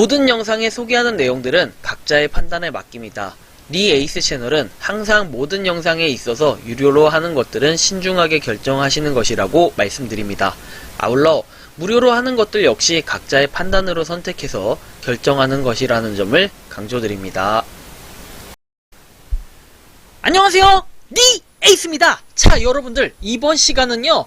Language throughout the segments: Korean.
모든 영상에 소개하는 내용들은 각자의 판단에 맡깁니다. 리 에이스 채널은 항상 모든 영상에 있어서 유료로 하는 것들은 신중하게 결정하시는 것이라고 말씀드립니다. 아울러 무료로 하는 것들 역시 각자의 판단으로 선택해서 결정하는 것이라는 점을 강조드립니다. 안녕하세요, 리 에이스입니다. 자, 여러분들, 이번 시간은요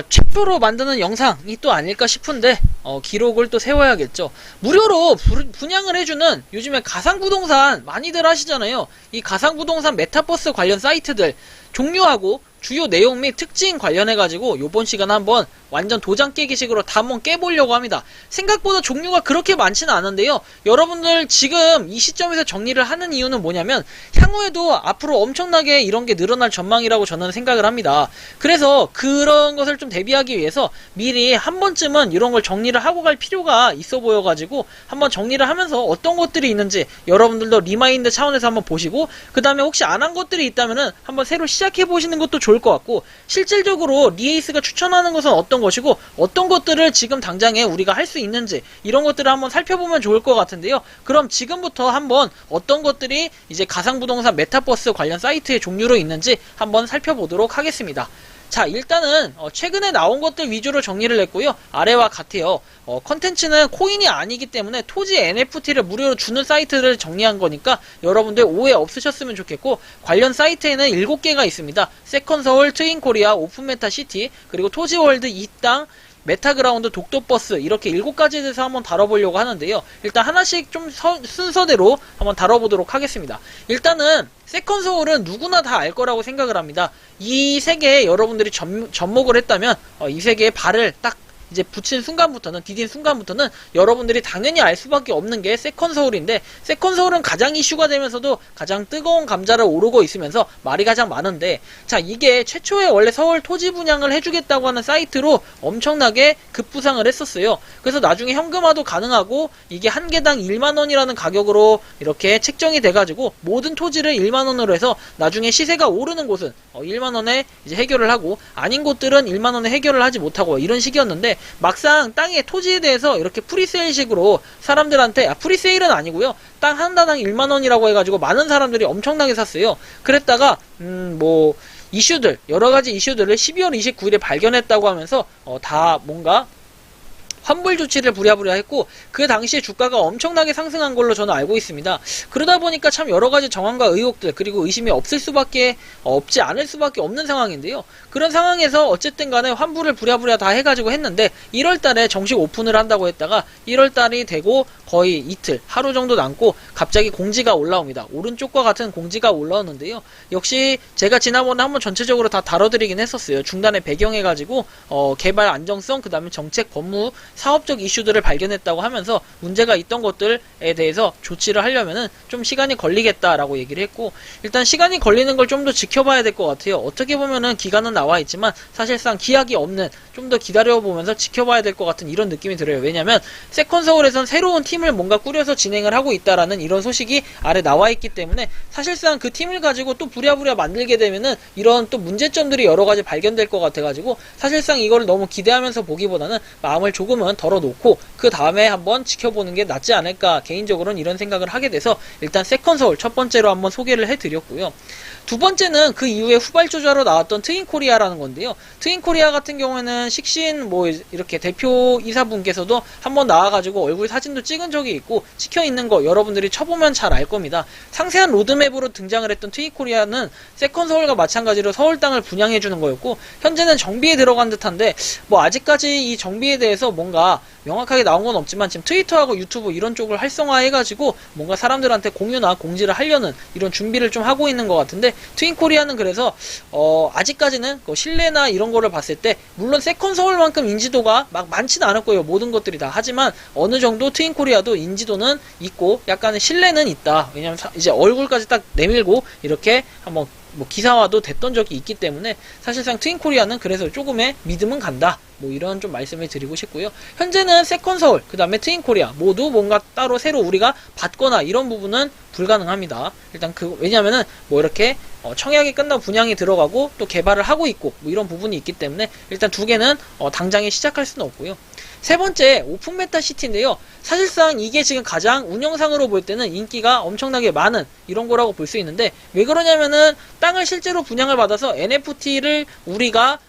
최초로 만드는 영상이 또 아닐까 싶은데 기록을 또 세워야겠죠. 무료로 분양을 해주는 요즘에 가상부동산 많이들 하시잖아요. 이 가상부동산 메타버스 관련 사이트들 종류하고 주요 내용 및 특징 관련해가지고 요번 시간 한번 완전 도장 깨기식으로 다 한번 깨보려고 합니다. 생각보다 종류가 그렇게 많지는 않은데요. 여러분들 지금 이 시점에서 정리를 하는 이유는 뭐냐면 향후에도 앞으로 엄청나게 이런 게 늘어날 전망이라고 저는 생각을 합니다. 그래서 그런 것을 좀 대비하기 위해서 미리 한 번쯤은 이런 걸 정리를 하고 갈 필요가 있어 보여가지고 한번 정리를 하면서 어떤 것들이 있는지 여러분들도 리마인드 차원에서 한번 보시고, 그 다음에 혹시 안 한 것들이 있다면은 한번 새로 시작해 보시는 것도 좋을 것 같고, 실질적으로 리에이스가 추천하는 것은 어떤 것이고 어떤 것들을 지금 당장에 우리가 할 수 있는지 이런 것들을 한번 살펴보면 좋을 것 같은데요. 그럼 지금부터 한번 어떤 것들이 이제 가상부동산 메타버스 관련 사이트의 종류로 있는지 한번 살펴보도록 하겠습니다. 자, 일단은 최근에 나온 것들 위주로 정리를 했고요. 아래와 같아요. 컨텐츠는 코인이 아니기 때문에 토지 NFT를 무료로 주는 사이트를 정리한 거니까 여러분들 오해 없으셨으면 좋겠고, 관련 사이트에는 7개가 있습니다. 세컨서울, 트윈코리아, 오픈메타시티, 그리고 토지월드, 이땅, 메타그라운드, 독도버스, 이렇게 7가지에 대해서 한번 다뤄보려고 하는데요. 일단 하나씩 좀 순서대로 한번 다뤄보도록 하겠습니다. 일단은 세컨서울은 누구나 다 알 거라고 생각을 합니다. 이 세계에 여러분들이 접목을 했다면 이 세계에 발을 딱 이제 붙인 순간부터는, 디딘 순간부터는 여러분들이 당연히 알 수밖에 없는 게 세컨서울인데, 세컨서울은 가장 이슈가 되면서도 가장 뜨거운 감자를 오르고 있으면서 말이 가장 많은데, 자, 이게 최초에 원래 서울 토지 분양을 해주겠다고 하는 사이트로 엄청나게 급부상을 했었어요. 그래서 나중에 현금화도 가능하고 이게 한 개당 1만원이라는 가격으로 이렇게 책정이 돼가지고 모든 토지를 1만원으로 해서 나중에 시세가 오르는 곳은 1만원에 이제 해결을 하고, 아닌 곳들은 1만원에 해결을 하지 못하고 이런 식이었는데, 막상 땅의 토지에 대해서 이렇게 프리세일식으로 사람들한테, 프리세일은 아니고요, 땅 한 다당 1만원이라고 해가지고 많은 사람들이 엄청나게 샀어요. 그랬다가 이슈들, 여러가지 이슈들을 12월 29일에 발견했다고 하면서 다 뭔가 환불 조치를 부랴부랴 했고, 그 당시에 주가가 엄청나게 상승한 걸로 저는 알고 있습니다. 그러다 보니까 참 여러가지 정황과 의혹들, 그리고 의심이 없지 않을 수밖에 없는 상황인데요. 그런 상황에서 어쨌든 간에 환불을 부랴부랴 다 해가지고 했는데, 1월달에 정식 오픈을 한다고 했다가 1월달이 되고 거의 이틀, 하루 정도 남고 갑자기 공지가 올라옵니다. 오른쪽과 같은 공지가 올라오는데요. 역시 제가 지난번에 한번 전체적으로 다 다뤄드리긴 했었어요. 중단에 배경해가지고 개발 안정성, 그 다음에 정책, 법무, 사업적 이슈들을 발견했다고 하면서 문제가 있던 것들에 대해서 조치를 하려면은 좀 시간이 걸리겠다라고 얘기를 했고, 일단 시간이 걸리는 걸 좀 더 지켜봐야 될 것 같아요. 어떻게 보면은 기간은 나와 있지만 사실상 기약이 없는, 좀 더 기다려보면서 지켜봐야 될 것 같은 이런 느낌이 들어요. 왜냐면 세컨서울에선 새로운 팀을 뭔가 꾸려서 진행을 하고 있다라는 이런 소식이 아래 나와 있기 때문에, 사실상 그 팀을 가지고 또 부랴부랴 만들게 되면은 이런 또 문제점들이 여러가지 발견될 것 같아가지고, 사실상 이거를 너무 기대하면서 보기보다는 마음을 조금은 덜어놓고 그 다음에 한번 지켜보는 게 낫지 않을까, 개인적으로는 이런 생각을 하게 돼서 일단 세컨서울 첫 번째로 한번 소개를 해드렸고요. 두 번째는 그 이후에 후발주자로 나왔던 트윈코리아라는 건데요. 트윈코리아 같은 경우에는 식신 이렇게 대표이사분께서도 한번 나와가지고 얼굴 사진도 찍은 적이 있고 찍혀있는 거 여러분들이 쳐보면 잘 알 겁니다. 상세한 로드맵으로 등장을 했던 트윈코리아는 세컨서울과 마찬가지로 서울 땅을 분양해주는 거였고, 현재는 정비에 들어간 듯한데 아직까지 이 정비에 대해서 뭔가 명확하게 나온 건 없지만 지금 트위터하고 유튜브 이런 쪽을 활성화해가지고 뭔가 사람들한테 공유나 공지를 하려는 이런 준비를 좀 하고 있는 것 같은데, 트윈코리아는 그래서 아직까지는 실내나 이런 거를 봤을 때 물론 세컨서울만큼 인지도가 막 많지는 않을 거예요. 모든 것들이 다. 하지만 어느 정도 트윈코리아도 인지도는 있고 약간의 신뢰는 있다. 왜냐면 이제 얼굴까지 딱 내밀고 이렇게 한번 기사화도 됐던 적이 있기 때문에 사실상 트윈코리아는 그래서 조금의 믿음은 간다. 이런 좀 말씀을 드리고 싶고요. 현재는 세컨서울, 그 다음에 트윈코리아 모두 뭔가 따로 새로 우리가 받거나 이런 부분은 불가능합니다. 일단 왜냐면은 뭐 이렇게 청약이 끝나고 분양이 들어가고 또 개발을 하고 있고 뭐 이런 부분이 있기 때문에 일단 두 개는 당장에 시작할 수는 없고요. 세 번째, 오픈 메타 시티인데요. 사실상 이게 지금 가장 운영상으로 볼 때는 인기가 엄청나게 많은 이런 거라고 볼 수 있는데, 왜 그러냐면은 땅을 실제로 분양을 받아서 NFT를 우리가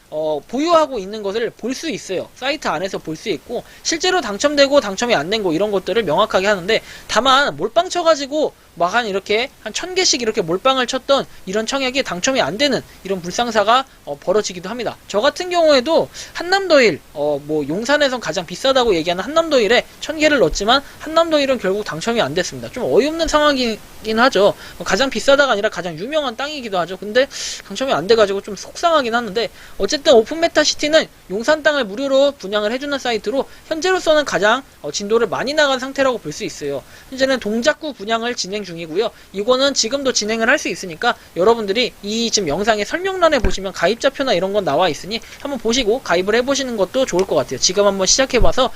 보유하고 있는 것을 볼 수 있어요. 사이트 안에서 볼 수 있고, 실제로 당첨되고 당첨이 안 된 거 이런 것들을 명확하게 하는데, 다만 몰빵 쳐가지고 막 한 이렇게 한 1000개씩 이렇게 몰빵을 쳤던 이런 청약이 당첨이 안 되는 이런 불상사가 벌어지기도 합니다. 저 같은 경우에도 한남더일 뭐 용산에선 가장 비싸다고 얘기하는 한남더일에 1000개를 넣었지만 한남더일은 결국 당첨이 안 됐습니다. 좀 어이없는 상황이긴 하죠. 가장 비싸다가 아니라 가장 유명한 땅이기도 하죠. 근데 당첨이 안 돼가지고 좀 속상하긴 하는데, 어쨌든 오픈 메타 시티는 용산 땅을 무료로 분양을 해주는 사이트로 현재로서는 가장 진도를 많이 나간 상태라고 볼 수 있어요. 현재는 동작구 분양을 진행 중이고요. 이거는 지금도 진행을 할 수 있으니까 여러분들이 이 지금 영상의 설명란에 보시면 가입자표나 이런 건 나와 있으니 한번 보시고 가입을 해보시는 것도 좋을 것 같아요. 지금 한번 시작해봐서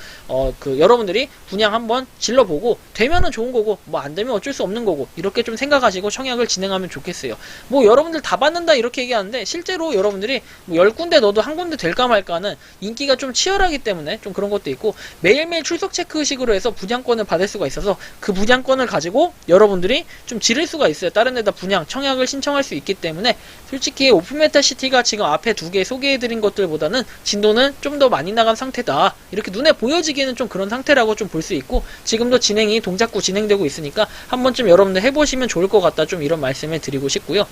여러분들이 분양 한번 질러보고 되면은 좋은 거고 뭐 안 되면 어쩔 수 없는 거고 이렇게 좀 생각하시고 청약을 진행하면 좋겠어요. 뭐 여러분들 다 받는다 이렇게 얘기하는데, 실제로 여러분들이 뭐 10군데 넣어도 한 군데 될까 말까는 인기가 좀 치열하기 때문에 좀 그런 것도 있고, 매일매일 출석 체크식으로 해서 분양권을 받을 수가 있어서 그 분양권을 가지고 여러분들이 좀 지를 수가 있어요. 다른 데다 분양 청약을 신청할 수 있기 때문에 솔직히 오픈메타 시티가 지금 앞에 두 개 소개해드린 것들보다는 진도는 좀 더 많이 나간 상태다, 이렇게 눈에 보여지기는 좀 그런 상태라고 좀 볼 수 있고, 지금도 진행이 동작구 진행되고 있으니까 한 번쯤 여러분들 해보시면 좋을 것 같다, 좀 이런 말씀을 드리고 싶고요.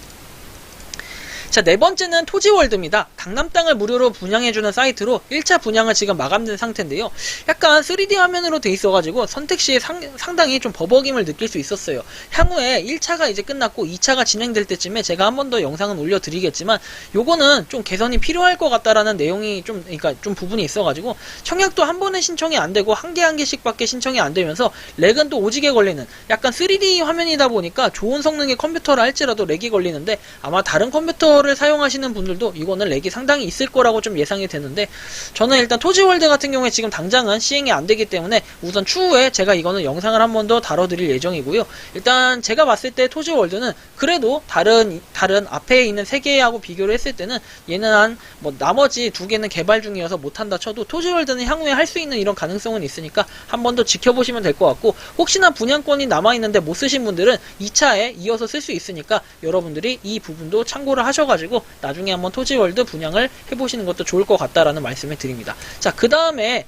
자, 네 번째는 토지월드입니다. 강남 땅을 무료로 분양해주는 사이트로 1차 분양을 지금 마감된 상태인데요. 약간 3D 화면으로 돼 있어가지고 선택시에 상당히 좀 버벅임을 느낄 수 있었어요. 향후에 1차가 이제 끝났고 2차가 진행될 때쯤에 제가 한 번 더 영상은 올려드리겠지만, 요거는 좀 개선이 필요할 것 같다라는 내용이 그러니까 좀 부분이 있어가지고, 청약도 한 번에 신청이 안 되고 한 개씩 밖에 신청이 안 되면서 렉은 또 오지게 걸리는, 약간 3D 화면이다 보니까 좋은 성능의 컴퓨터라 할지라도 렉이 걸리는데, 아마 다른 컴퓨터를 사용하시는 분들도 이거는 렉이 상당히 있을 거라고 좀 예상이 되는데, 저는 일단 토지월드 같은 경우에 지금 당장은 시행이 안 되기 때문에 우선 추후에 제가 이거는 영상을 한 번 더 다뤄드릴 예정이고요. 일단 제가 봤을 때 토지월드는 그래도 다른 앞에 있는 세 개하고 비교를 했을 때는 얘는 뭐 나머지 두 개는 개발 중이어서 못한다 쳐도 토지월드는 향후에 할 수 있는 이런 가능성은 있으니까 한 번 더 지켜보시면 될 것 같고, 혹시나 분양권이 남아있는데 못 쓰신 분들은 2차에 이어서 쓸 수 있으니까 여러분들이 이 부분도 참고를 하셔가지고 나중에 한번 토지월드 분양을 해보시는 것도 좋을 것 같다라는 말씀을 드립니다. 자, 그 다음에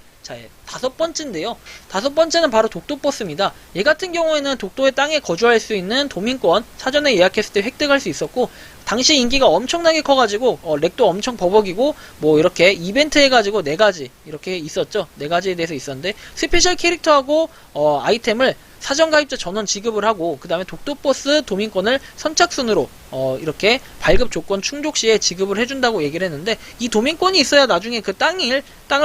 다섯 번째인데요. 다섯 번째는 바로 독도버스입니다. 얘 같은 경우에는 독도의 땅에 거주할 수 있는 도민권 사전에 예약했을 때 획득할 수 있었고, 당시 인기가 엄청나게 커가지고 렉도 엄청 버벅이고, 뭐 이렇게 이벤트 해가지고 4가지 이렇게 있었죠. 4가지에 대해서 있었는데, 스페셜 캐릭터하고 아이템을 사전 가입자 전원 지급을 하고, 그 다음에 독도버스 도민권을 선착순으로 이렇게 발급 조건 충족 시에 지급을 해준다고 얘기를 했는데, 이 도민권이 있어야 나중에 그 땅을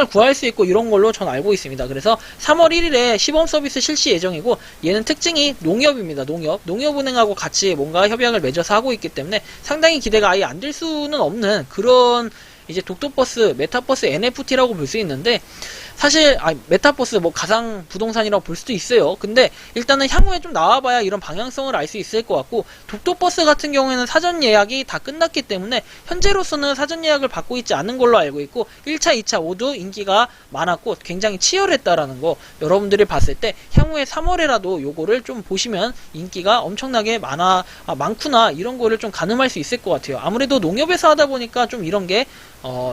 구할 수 있고 이런 걸로 전 알고 있습니다. 그래서 3월 1일에 시범 서비스 실시 예정이고, 얘는 특징이 농협입니다. 농협은행하고 같이 뭔가 협약을 맺어서 하고 있기 때문에 상당히 기대가 아예 안 될 수는 없는 그런 이제 독도버스, 메타버스 NFT라고 볼 수 있는데, 사실 메타버스 뭐 가상 부동산이라고 볼 수도 있어요. 근데 일단은 향후에 좀 나와봐야 이런 방향성을 알 수 있을 것 같고, 독도버스 같은 경우에는 사전 예약이 다 끝났기 때문에 현재로서는 사전 예약을 받고 있지 않은 걸로 알고 있고, 1차, 2차 모두 인기가 많았고 굉장히 치열했다라는 거 여러분들이 봤을 때 향후에 3월에라도 요거를 좀 보시면 인기가 엄청나게 많구나 이런 거를 좀 가늠할 수 있을 것 같아요. 아무래도 농협에서 하다 보니까 좀 이런 게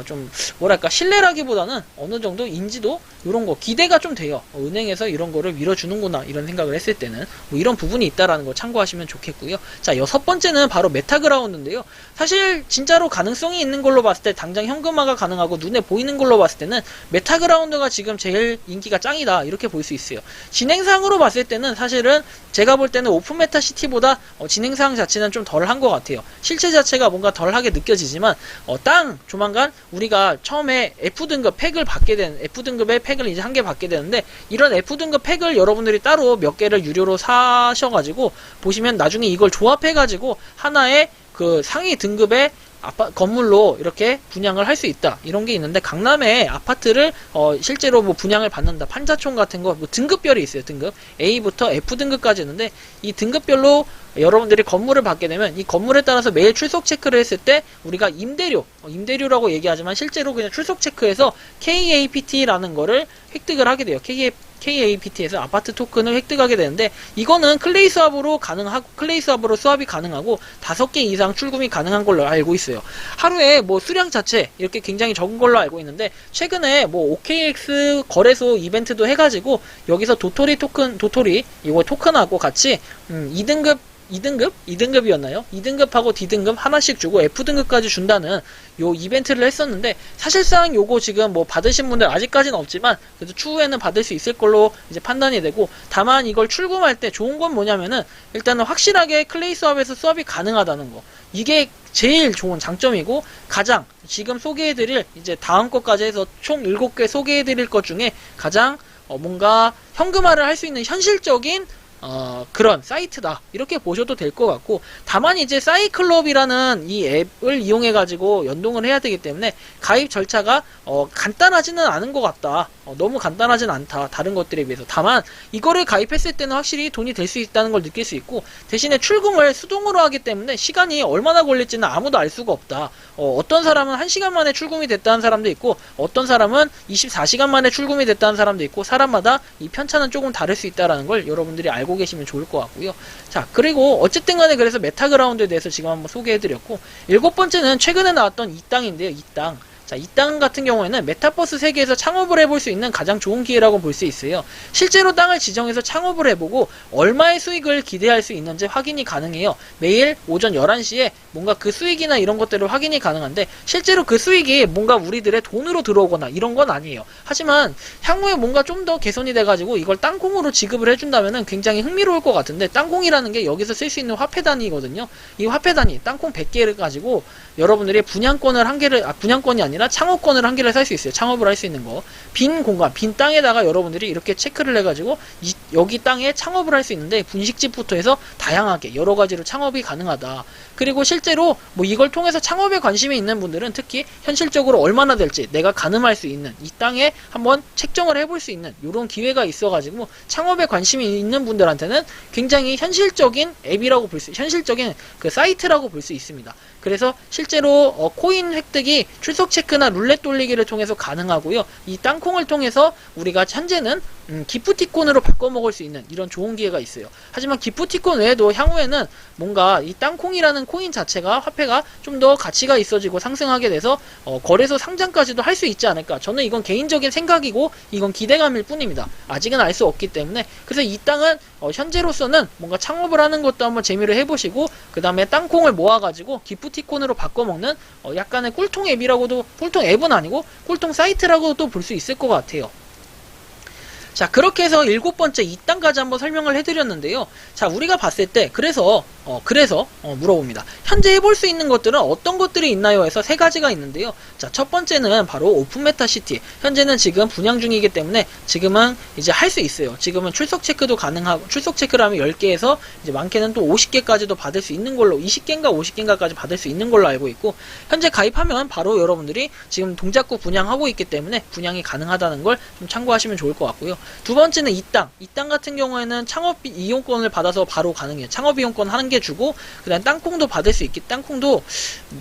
좀 뭐랄까 신뢰라기보다는 어느 정도 인지도 이런 거 기대가 좀 돼요. 은행에서 이런 거를 밀어주는구나 이런 생각을 했을 때는 뭐 이런 부분이 있다라는 거 참고하시면 좋겠고요. 자, 6번째는 바로 메타그라운드인데요. 사실 진짜로 가능성이 있는 걸로 봤을 때 당장 현금화가 가능하고 눈에 보이는 걸로 봤을 때는 메타그라운드가 지금 제일 인기가 짱이다 이렇게 볼 수 있어요. 진행상으로 봤을 때는 사실은 제가 볼 때는 오픈메타 시티보다 진행상 자체는 좀 덜한 것 같아요. 실체 자체가 뭔가 덜하게 느껴지지만 땅 조만간 우리가 처음에 F등급 팩을 받게 되는, F등급의 팩을 이제 한 개 받게 되는데, 이런 F등급 팩을 여러분들이 따로 몇 개를 유료로 사셔가지고 보시면 나중에 이걸 조합해가지고 하나의 그 상위 등급의 건물로 이렇게 분양을 할 수 있다. 이런 게 있는데, 강남에 아파트를 실제로 뭐 분양을 받는다. 판자촌 같은 거 뭐 등급별이 있어요. 등급 A부터 F 등급까지 있는데, 이 등급별로 여러분들이 건물을 받게 되면 이 건물에 따라서 매일 출석 체크를 했을 때 우리가 임대료라고 얘기하지만 실제로 그냥 출석 체크해서 KAPT라는 거를 획득을 하게 돼요. KAPT에서 아파트 토큰을 획득하게 되는데, 이거는 클레이 수압으로 수압이 가능하고 5개 이상 출금이 가능한 걸로 알고 있어요. 하루에 뭐 수량 자체 이렇게 굉장히 적은 걸로 알고 있는데, 최근에 뭐 OKX 거래소 이벤트도 해가지고 여기서 도토리 이거 토큰하고 같이 2등급이었나요? 2등급하고 D등급 하나씩 주고 F등급까지 준다는 요 이벤트를 했었는데, 사실상 요거 지금 뭐 받으신 분들 아직까지는 없지만 그래도 추후에는 받을 수 있을 걸로 이제 판단이 되고, 다만 이걸 출금할 때 좋은 건 뭐냐면은 일단은 확실하게 클레이 수압에서 수압이 가능하다는 거, 이게 제일 좋은 장점이고, 가장 지금 소개해드릴 이제 다음 것까지 해서 총 7개 소개해드릴 것 중에 가장 뭔가 현금화를 할 수 있는 현실적인 그런 사이트다, 이렇게 보셔도 될 것 같고, 다만 이제 사이클럽이라는 이 앱을 이용해 가지고 연동을 해야 되기 때문에 가입 절차가 간단하지는 않은 것 같다. 너무 간단하진 않다, 다른 것들에 비해서. 다만 이거를 가입했을 때는 확실히 돈이 될 수 있다는 걸 느낄 수 있고, 대신에 출금을 수동으로 하기 때문에 시간이 얼마나 걸릴지는 아무도 알 수가 없다. 어떤 사람은 1시간 만에 출금이 됐다는 사람도 있고, 어떤 사람은 24시간 만에 출금이 됐다는 사람도 있고, 사람마다 이 편차는 조금 다를 수 있다는 걸 여러분들이 알고 계시면 좋을 것 같고요. 자, 그리고 어쨌든 간에 그래서 메타그라운드에 대해서 지금 한번 소개해드렸고, 7번째는 최근에 나왔던 이 땅인데요. 이 땅. 자, 이 땅 같은 경우에는 메타버스 세계에서 창업을 해볼 수 있는 가장 좋은 기회라고 볼 수 있어요. 실제로 땅을 지정해서 창업을 해보고 얼마의 수익을 기대할 수 있는지 확인이 가능해요. 매일 오전 11시에 뭔가 그 수익이나 이런 것들을 확인이 가능한데, 실제로 그 수익이 뭔가 우리들의 돈으로 들어오거나 이런 건 아니에요. 하지만 향후에 뭔가 좀 더 개선이 돼가지고 이걸 땅콩으로 지급을 해준다면 굉장히 흥미로울 것 같은데, 땅콩이라는 게 여기서 쓸 수 있는 화폐 단위거든요. 이 화폐 단위, 땅콩 100개를 가지고 여러분들이 분양권이 아니라 창업권을 1개를 살 수 있어요. 창업을 할 수 있는 거. 빈 공간, 빈 땅에다가 여러분들이 이렇게 체크를 해가지고 여기 땅에 창업을 할 수 있는데, 분식집부터 해서 다양하게 여러 가지로 창업이 가능하다. 그리고 실제로 뭐 이걸 통해서 창업에 관심이 있는 분들은 특히 현실적으로 얼마나 될지 내가 가늠할 수 있는, 이 땅에 한번 책정을 해볼 수 있는 이런 기회가 있어가지고, 창업에 관심이 있는 분들한테는 굉장히 현실적인 앱이라고 현실적인 그 사이트라고 볼 수 있습니다. 그래서 실제로 코인 획득이 출석 체크나 룰렛 돌리기를 통해서 가능하고요. 이 땅콩을 통해서 우리가 현재는 기프티콘으로 바꿔먹을 수 있는 이런 좋은 기회가 있어요. 하지만 기프티콘 외에도 향후에는 뭔가 이 땅콩이라는 코인 자체가, 화폐가 좀 더 가치가 있어지고 상승하게 돼서 거래소 상장까지도 할 수 있지 않을까. 저는 이건 개인적인 생각이고 이건 기대감일 뿐입니다. 아직은 알 수 없기 때문에. 그래서 이 땅은 현재로서는 뭔가 창업을 하는 것도 한번 재미를 해보시고, 그 다음에 땅콩을 모아가지고 기프티콘으로 바꿔먹는 약간의 꿀통 앱이라고도, 꿀통 앱은 아니고 꿀통 사이트라고도 볼 수 있을 것 같아요. 자, 그렇게 해서 7번째 이 땅까지 한번 설명을 해드렸는데요. 자, 우리가 봤을 때 그래서 물어봅니다. 현재 해볼 수 있는 것들은 어떤 것들이 있나요? 해서 3가지가 있는데요. 자, 첫 번째는 바로 오픈메타시티. 현재는 지금 분양 중이기 때문에 지금은 이제 할 수 있어요. 지금은 출석 체크도 가능하고, 출석 체크를 하면 10개에서 이제 많게는 또 50개까지도 받을 수 있는 걸로, 20개인가 50개인가까지 받을 수 있는 걸로 알고 있고, 현재 가입하면 바로 여러분들이 지금 동작구 분양하고 있기 때문에 분양이 가능하다는 걸 좀 참고하시면 좋을 것 같고요. 두 번째는 이 땅 같은 경우에는 창업 이용권을 받아서 바로 가능해요. 창업 이용권 1개 주고, 그 다음 땅콩도 받을 수 있기, 땅콩도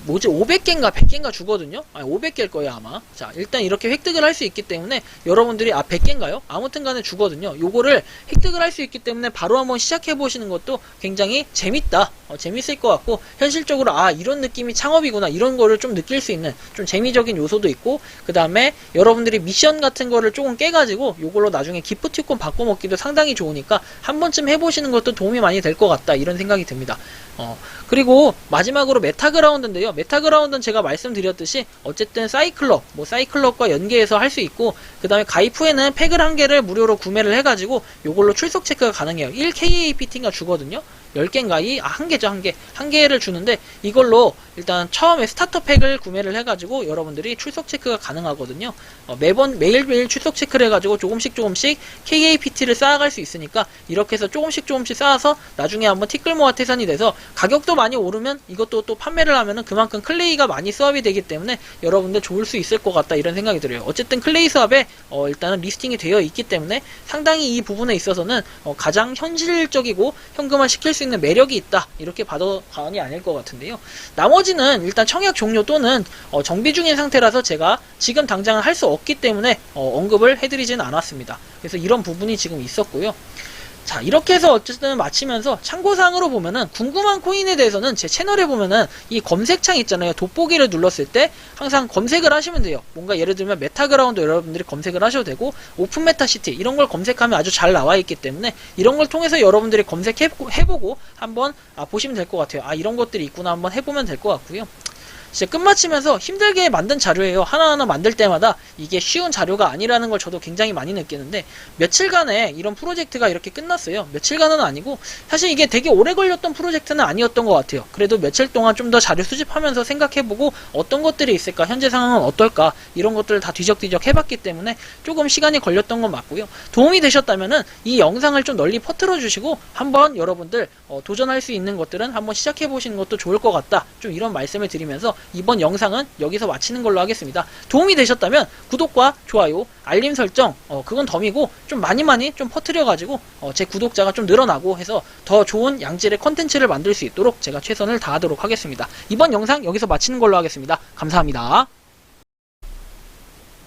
500개인가 100개인가 주거든요. 아니 500개일 거예요 아마. 자, 일단 이렇게 획득을 할 수 있기 때문에 여러분들이 100개인가요? 아무튼 간에 주거든요. 요거를 획득을 할 수 있기 때문에 바로 한번 시작해 보시는 것도 굉장히 재밌다, 재밌을 것 같고, 현실적으로 이런 느낌이 창업이구나, 이런 거를 좀 느낄 수 있는 좀 재미적인 요소도 있고, 그 다음에 여러분들이 미션 같은 거를 조금 깨가지고 요걸로 나중에 기프티콘 바꿔먹기도 상당히 좋으니까 한 번쯤 해보시는 것도 도움이 많이 될 것 같다, 이런 생각이 듭니다. 그리고 마지막으로 메타그라운드인데요. 메타그라운드는 제가 말씀드렸듯이 어쨌든 사이클럽과 연계해서 할 수 있고, 그 다음에 가입 후에는 팩을 1개를 무료로 구매를 해가지고 요걸로 출석 체크가 가능해요. 1KAPT인가 주거든요. 10개인가? 한 개죠, 한 개. 한 개를 주는데, 이걸로 일단 처음에 스타터팩을 구매를 해가지고 여러분들이 출석 체크가 가능하거든요. 매일매일 출석 체크를 해가지고 조금씩 KAPT를 쌓아갈 수 있으니까, 이렇게 해서 조금씩 쌓아서 나중에 한번 티끌모아 태산이 돼서 가격도 많이 오르면 이것도 또 판매를 하면은 그만큼 클레이가 많이 수합이 되기 때문에 여러분들 좋을 수 있을 것 같다, 이런 생각이 들어요. 어쨌든 클레이 수합에 일단은 리스팅이 되어 있기 때문에 상당히 이 부분에 있어서는 가장 현실적이고 현금화 시킬 수 있는 매력이 있다, 이렇게 봐도 과언이 아닐 것 같은데요. 나머지는 일단 청약 종료 또는 정비 중인 상태라서 제가 지금 당장은 할 수 없기 때문에 언급을 해드리진 않았습니다. 그래서 이런 부분이 지금 있었고요. 자, 이렇게 해서 어쨌든 마치면서 참고사항으로 보면은 궁금한 코인에 대해서는 제 채널에 보면은 이 검색창 있잖아요. 돋보기를 눌렀을 때 항상 검색을 하시면 돼요. 뭔가 예를 들면 메타그라운드 여러분들이 검색을 하셔도 되고, 오픈 메타시티 이런 걸 검색하면 아주 잘 나와 있기 때문에 이런 걸 통해서 여러분들이 검색해보고 한번 보시면 될 것 같아요. 이런 것들이 있구나, 한번 해보면 될 것 같고요. 이제 끝마치면서 힘들게 만든 자료예요. 하나하나 만들 때마다 이게 쉬운 자료가 아니라는 걸 저도 굉장히 많이 느끼는데, 며칠간에 이런 프로젝트가 이렇게 끝났어요. 며칠간은 아니고 사실 이게 되게 오래 걸렸던 프로젝트는 아니었던 것 같아요. 그래도 며칠 동안 좀 더 자료 수집하면서 생각해보고 어떤 것들이 있을까, 현재 상황은 어떨까, 이런 것들을 다 뒤적뒤적 해봤기 때문에 조금 시간이 걸렸던 건 맞고요. 도움이 되셨다면은 이 영상을 좀 널리 퍼뜨려 주시고 한번 여러분들 도전할 수 있는 것들은 한번 시작해보시는 것도 좋을 것 같다, 좀 이런 말씀을 드리면서 이번 영상은 여기서 마치는 걸로 하겠습니다. 도움이 되셨다면 구독과 좋아요, 알림 설정, 그건 덤이고 좀 많이 좀 퍼뜨려가지고 제 구독자가 좀 늘어나고 해서 더 좋은 양질의 컨텐츠를 만들 수 있도록 제가 최선을 다하도록 하겠습니다. 이번 영상 여기서 마치는 걸로 하겠습니다. 감사합니다.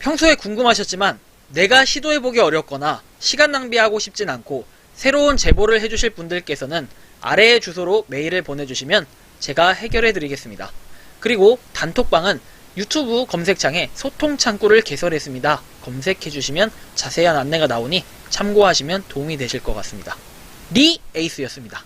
평소에 궁금하셨지만 내가 시도해보기 어렵거나 시간 낭비하고 싶진 않고 새로운 제보를 해주실 분들께서는 아래의 주소로 메일을 보내주시면 제가 해결해드리겠습니다. 그리고 단톡방은 유튜브 검색창에 소통 창구를 개설했습니다. 검색해주시면 자세한 안내가 나오니 참고하시면 도움이 되실 것 같습니다. 리 에이스였습니다.